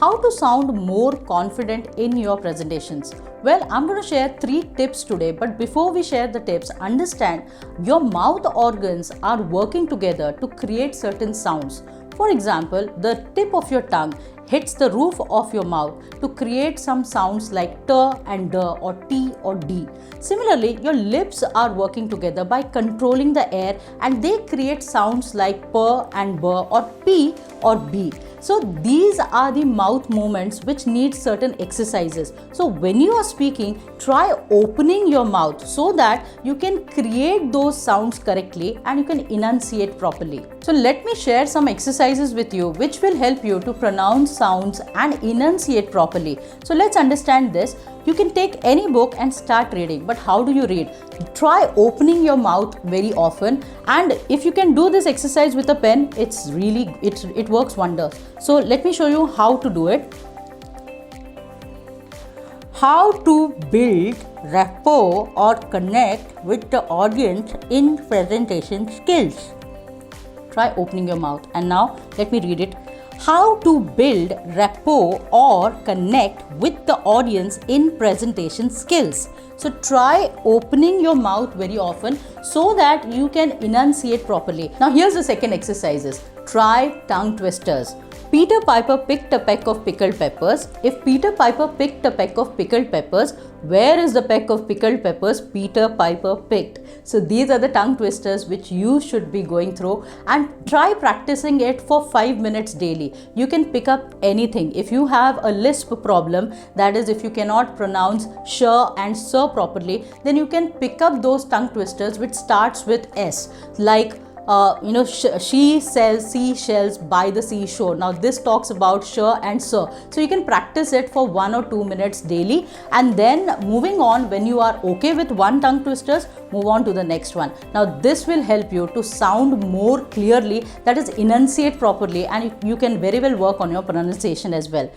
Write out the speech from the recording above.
How to sound more confident in your presentations? Well, I'm going to share 3 tips today, but before we share the tips, understand your mouth organs are working together to create certain sounds. For example, the tip of your tongue hits the roof of your mouth to create some sounds like t and d or t or d. Similarly, your lips are working together by controlling the air and they create sounds like p and b or p or b. So these are the mouth movements which need certain exercises. So when you are speaking, try opening your mouth so that you can create those sounds correctly and you can enunciate properly. So let me share some exercises with you which will help you to pronounce sounds and enunciate properly. So let's understand this. You can take any book and start reading, but how do you read? Try opening your mouth very often, and if you can do this exercise with a pen, it works wonders. So let me show you how to do it. How to build rapport or connect with the audience in presentation skills. Try opening your mouth, and now let me read it. How to build rapport or connect with the audience in presentation skills. So try opening your mouth very often so that you can enunciate properly. Now here's the second exercises. Try tongue twisters. Peter Piper picked a peck of pickled peppers. If Peter Piper picked a peck of pickled peppers, where is the peck of pickled peppers Peter Piper picked? So these are the tongue twisters which you should be going through, and try practicing it for 5 minutes daily. You can pick up anything. If you have a lisp problem, that is if you cannot pronounce sh and sir properly, then you can pick up those tongue twisters which starts with S, like she sells seashells by the seashore. Now this talks about sh and sir. So you can practice it for 1 or 2 minutes daily, and then moving on, when you are okay with one tongue twisters, move on to the next one. Now this will help you to sound more clearly, that is enunciate properly, and you can very well work on your pronunciation as well.